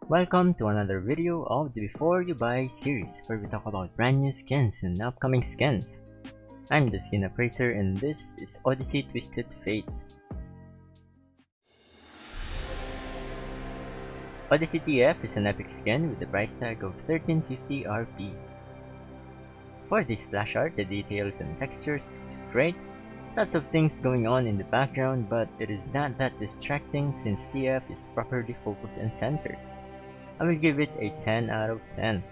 Welcome to another video of the Before You Buy series, where we talk about brand new skins and upcoming skins. I'm the Skin Appraiser and this is Odyssey Twisted Fate. Odyssey TF is an epic skin with a price tag of 1350 RP. For this splash art, the details and textures looks great, lots of things going on in the background, but it is not that distracting since TF is properly focused and centered. I will give it a 10 out of 10.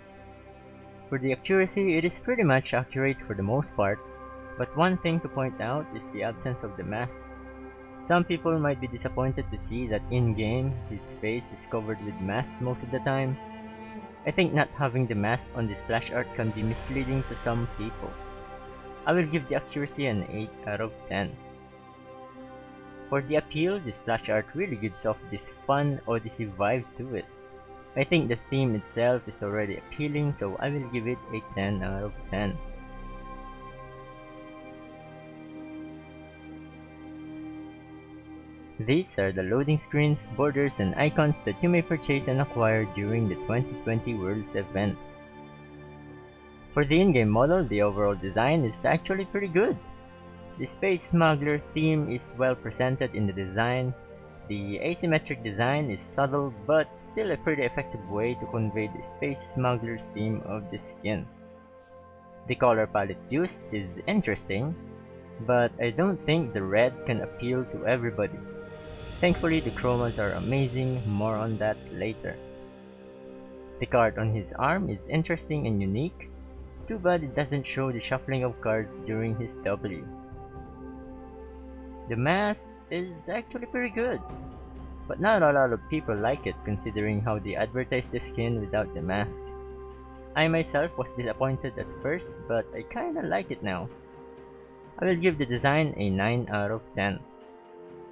For the accuracy, it is pretty much accurate for the most part, but one thing to point out is the absence of the mask. Some people might be disappointed to see that in-game, his face is covered with mask most of the time. I think not having the mask on the splash art can be misleading to some people. I will give the accuracy an 8 out of 10. For the appeal, the splash art really gives off this fun Odyssey vibe to it. I think the theme itself is already appealing, so I will give it a 10 out of 10. These are the loading screens, borders, and icons that you may purchase and acquire during the 2020 Worlds event. For the in-game model, the overall design is actually pretty good. The Space Smuggler theme is well presented in the design. The asymmetric design is subtle but still a pretty effective way to convey the Space Smuggler theme of the skin. The color palette used is interesting, but I don't think the red can appeal to everybody. Thankfully, the chromas are amazing, more on that later. The card on his arm is interesting and unique, too bad it doesn't show the shuffling of cards during his W. The mask is actually pretty good, but not a lot of people like it considering how they advertise the skin without the mask. I myself was disappointed at first, but I kinda like it now. I will give the design a 9 out of 10.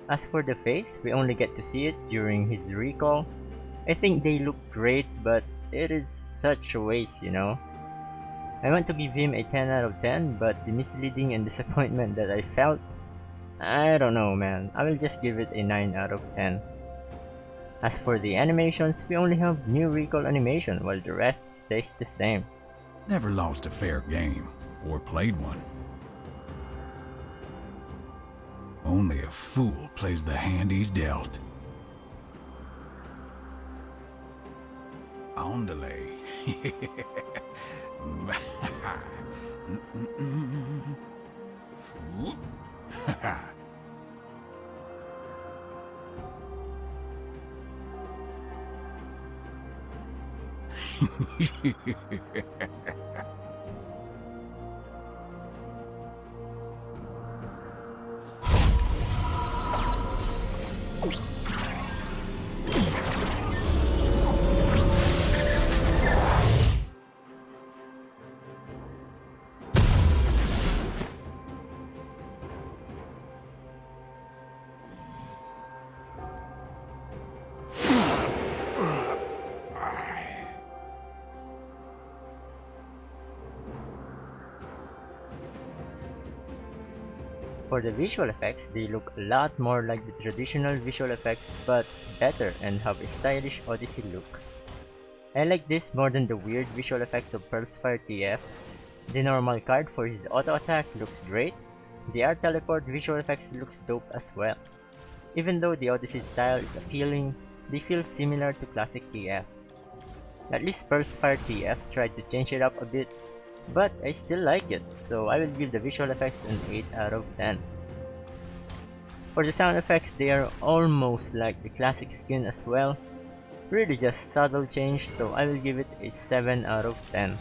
As for the face, we only get to see it during his recall. I think they look great, but it is such a waste, you know. I want to give him a 10 out of 10, but the misleading and disappointment that I felt, I don't know, man. I will just give it a 9 out of 10. As for the animations, we only have new recall animation while the rest stays the same. Never lost a fair game, or played one. Only a fool plays the hand he's dealt. On delay. For the visual effects, they look a lot more like the traditional visual effects but better and have a stylish Odyssey look. I like this more than the weird visual effects of Pearl's Fire TF. The normal card for his auto attack looks great. The art teleport visual effects looks dope as well. Even though the Odyssey style is appealing, they feel similar to classic TF. At least Pearl's Fire TF tried to change it up a bit, but I still like it, so I will give the visual effects an 8 out of 10. For the sound effects, they are almost like the classic skin as well. Really just subtle change, so I will give it a 7 out of 10.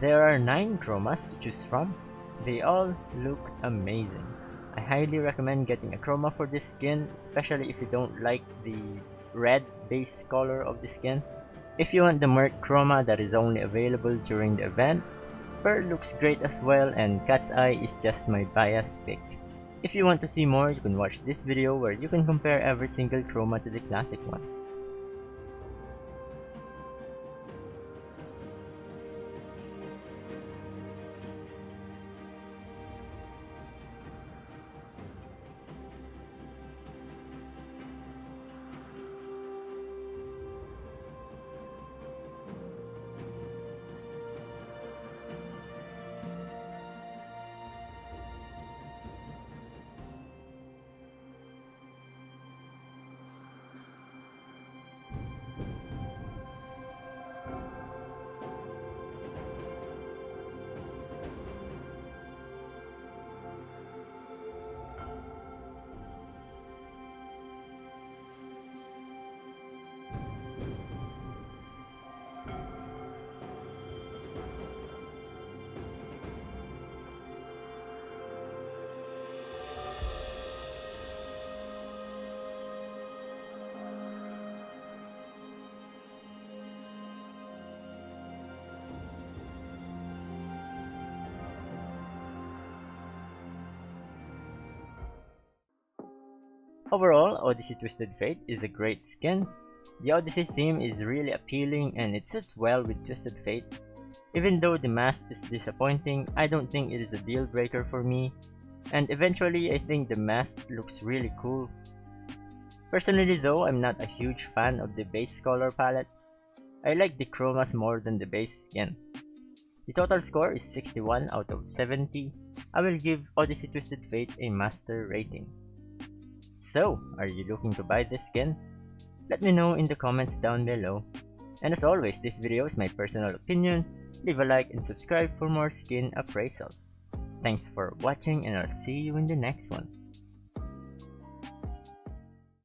There are 9 chromas to choose from. They all look amazing. I highly recommend getting a Chroma for this skin, especially if you don't like the red base color of the skin. If you want the Merc Chroma that is only available during the event, Pearl looks great as well, and Cat's Eye is just my bias pick. If you want to see more, you can watch this video where you can compare every single Chroma to the classic one. Overall, Odyssey Twisted Fate is a great skin. The Odyssey theme is really appealing and it suits well with Twisted Fate. Even though the mask is disappointing, I don't think it is a deal breaker for me, and eventually I think the mask looks really cool. Personally though, I'm not a huge fan of the base color palette. I like the chromas more than the base skin. The total score is 61 out of 70. I will give Odyssey Twisted Fate a master rating. So, are you looking to buy this skin? Let me know in the comments down below. And as always, this video is my personal opinion. Leave a like and subscribe for more skin appraisal. Thanks for watching and I'll see you in the next one.